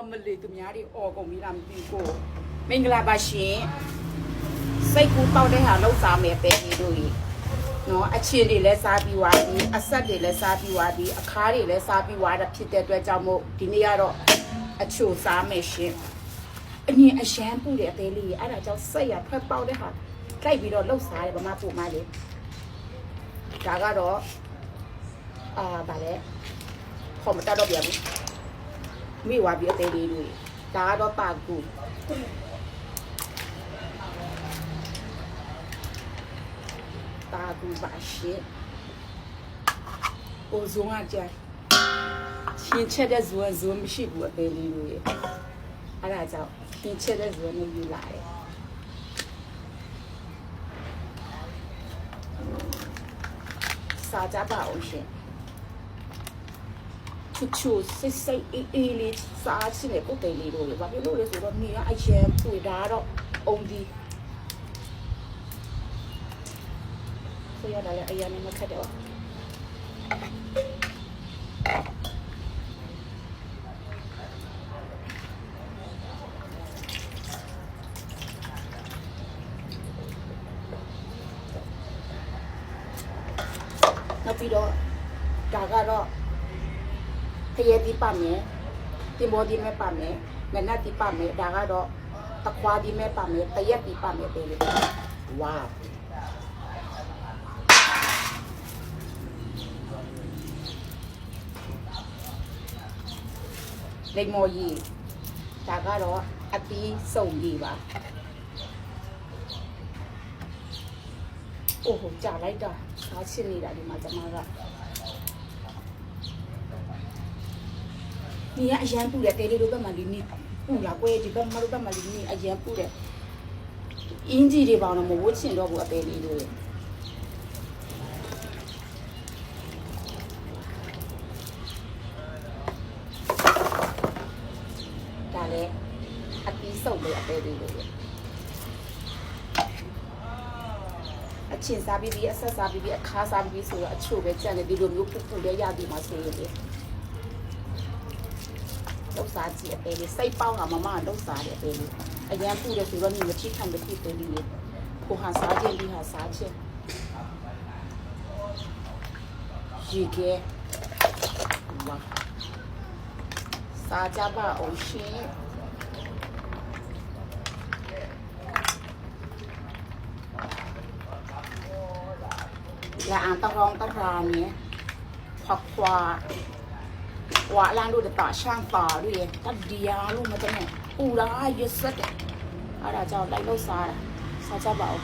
အမလေးသူများတွေအော်ကုန်ပြီလားမသိဘူးကိုမင်္ဂလာပါရှင်စိတ်ကူတောက်တဲ့ဟာလောက်စားမယ်ပဲဒီတို့ကြီးနော်အချင်းတွေလည်းစားပြီးွားပြီးအဆက်တွေလည်းစားပြီးွားပြီးအခါးတွေလည်းစားပြီးွားတာဖြစ်တဲ့အတွက်ကြောင့်မို့ဒီနေ့ကတော့အချိုစားမယ်ရှင်အရင်အရန်ပူတဲ့အသေးလေးအဲ့ဒါကြောင့်စိတ်ရဖက်ပေါက်တဲ့ဟာကြိုက်ပြီးတော့လှုပ်စားတယ်ဗမာပူမလေးဒါကတော့ဗာလဲခေါ်မတတ်တော့ပြန်ဘူးမိဝါပြီးအသေးလေးတွေဒါကတော့ပါကူပါကူပါရှင်အိုဇုံအကြိုင်ချင်းချက်တဲ့ဇွန်မရှိဘူးအသေးလေးတွေအဲ့ဒါကြောင့်ချင်းချက်တဲ့ဇွန်နဲ့ယူလာတယ်စားကြပါအောင်ရှင်ချူစိတ်အေးလေးစားချင်တဲ့ပုတ်တယ်လေးတို့လေဘာဖြစ်လို့လဲဆိုတော့နေကအရန်ပွေတာတော့အုံဒီဆိုရတာလည်းအရန်နဲ့မခက်တော့နောက်ပြီးတော့ဒါကတော့ခရဲဒီပါမယ်တင်ဘောဒီမဲ့ပါမယ်မနက်ဒီပါမယ်ဒါကတော့တခွာဒီမဲ့ပါမယ်တရက်ဒီပါမယ်ပဲလေဝါလိမ္မော်ကြီးဒါကတော့အသီးစုံကြီးပါအိုးဟိုကြာလိုက်တာစားချင်နေတာဒီမှာကျွန်မက你呀，盐不了，带的都干嘛的呢？不了，怪的干嘛都干嘛的呢？盐不了，应季的吧，那么我钱都不带的了。咋嘞？阿弟手不要带的了。阿钱啥比比，阿啥啥比比，阿卡啥比比，所以阿秋呗，这样的比如有不的压力嘛，所以的。都杀鸡的，对的，细胞啊，妈妈都杀的，对的。哎呀，不的时候你们去看的去对的，不喊杀鸡，你喊杀鸡。鱼给，哇，杀家吧，欧西。là ăn tao rong tao rà nhé hoặc quả lan đôi để tỏ sang tỏ đi tao đìa luôn mà tao này u đó ai rất đấy à đã cho lấy lâu xa cho bảo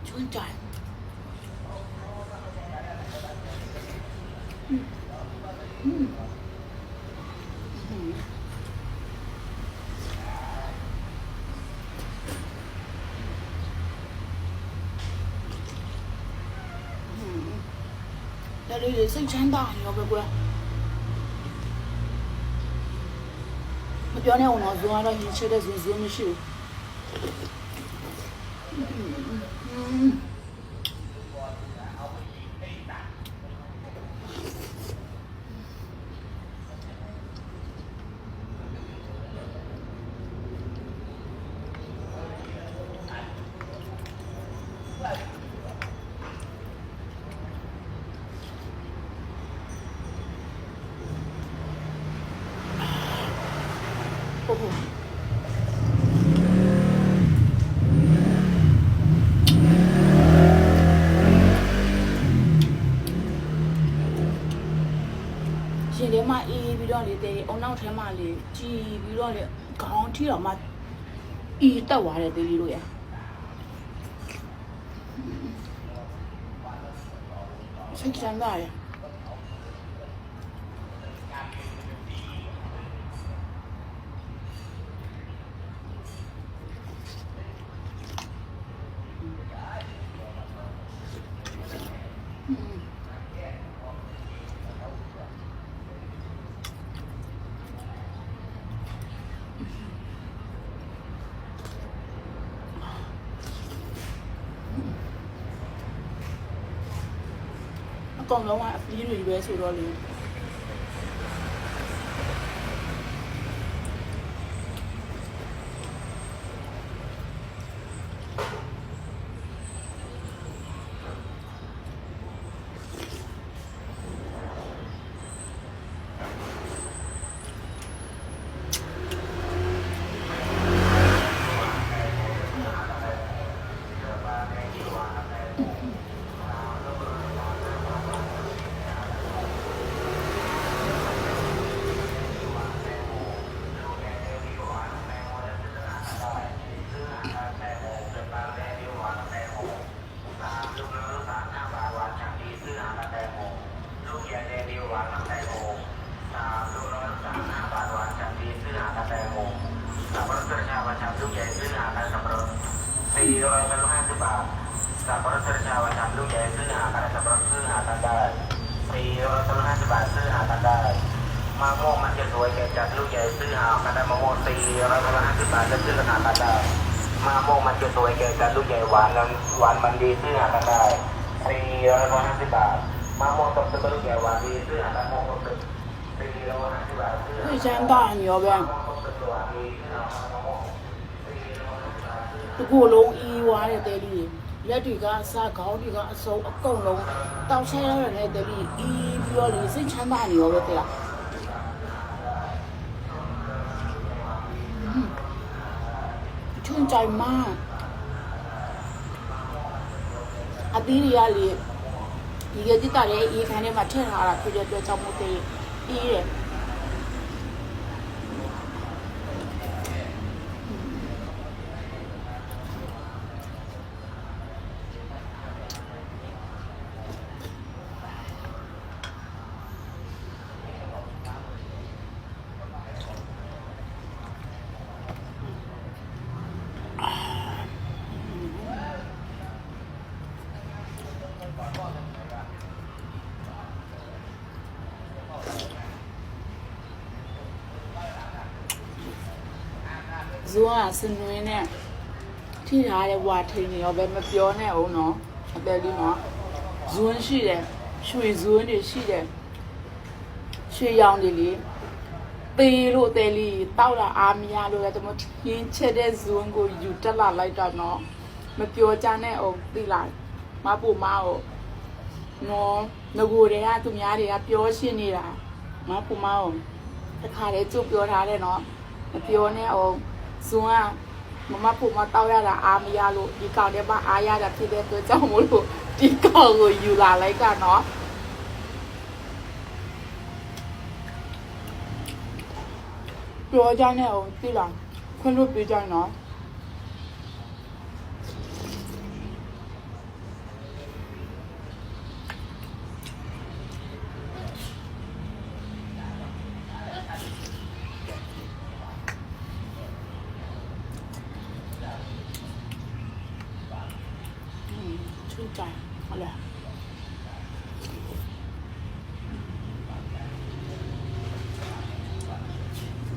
chuồn trời đây để sinh chán tao nhiều về quê một chỗ này nó dùng ra thì chơi được dùng như thếရှင်ထဲမှာအေးပြီးတော့လေတဲ့အုံနောက်ထဲမှာလေကြည်ပြီးတော့လေခေါင်းထိတော့မှအေးတက်သွားတယ်သေးလေးတို့ရစိတ်ချမ်းသာရ ကောင်လုံးကအပီးတွေပဲဆိုတော့လေมาโม่มันจะสวยแก่จัดลูกใหญ่ซื้อหากันได้มาโม่450 บาทจะซื้อหากันได้มาโม่มันจะสวยแก่จัดลูกใหญ่หวานมันดีซื้อหากันได้450 บาทมาโม่ตบตึกลูกใหญ่หวานดีซื้อหากันโม่ตบตึก450 บาทซื้อหา ဒီချမ်းသာညောပဲတကူလုံးအီးွားတဲ့တဲလေးလက်တွေကအစခေါင်းတွေကအစုံအကုန်လုံးတောက်ချဲရတဲ့တဲလေးအီးပြီးတော့လေစိတ်ချမ်းသာနေရောပဲတဲ့လားชื่นใจมากအသီးတွေကလေဒီကတိတာရဲ့အေးခန်းထဲမှာထည့်ထားတာဖြစ်တဲ့အတွက်ကြောင့်မို့တဲ့အေးတယ်ဇွန်းကစနွင်းနဲ့ထိထားတဲ့ဝါထိန်တွေရောပဲမပြောနဲ့အောင်နော်အတယ်လေးနော်ဇွန်းရှိတယ်ရွှေဇွန်းတွေရှိတယ်ရွှေရောင်တွေလေပေးလို့တယ်လေးတောက်တာအားမရလို့လည်းတမထင်းချက်တဲ့ဇွန်းကိုယူတက်လာလိုက်တာနော်မပြောကြနဲ့အောင်သိလားမပူမအောင်နော်ငကိုတွေကသူများတွေကပြောရှင်းနေတာမပူမအောင်တခါလေကျုပ်ပြောထားတယ်နော်မပြောနဲ့အောင်ဇွန်းကမပူမတောက်ရတာအားမရလို့ဒီကောင်ထဲမှာအားရတာဖြစ်တဲ့အတွက်ကြောင့်မို့လို့ဒီကောင်ကိုယူလာလိုက်ကနော်ပြောကြနဲ့အောင်သိလားခွင့်လို့ပြကြနော်ชื่นใจอะไร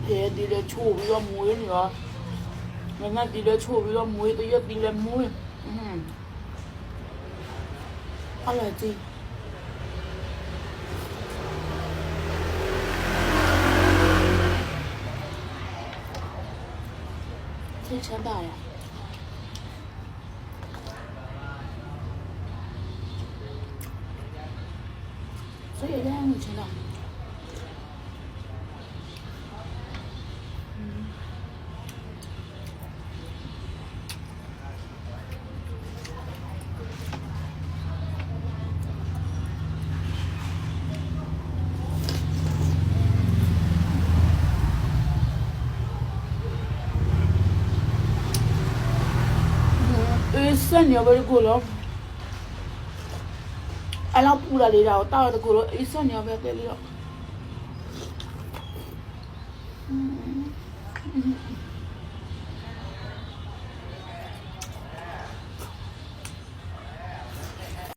เฮ้ดีเลยชูပြီးတော့မွေးနေရောငါကဒီလေချိုးပြီးတော့မွေးတရက်ဒီလေမွေးအဲ့ဒါကြည့်သိချမ်းသာရ所以这样你知道ဆက်နေပဲကိုလို့အဲ့လောက်ပူလာလေးတာကိုတောက်ရတကူလို့အေးဆက်နေပဲတဲ့လေးတော့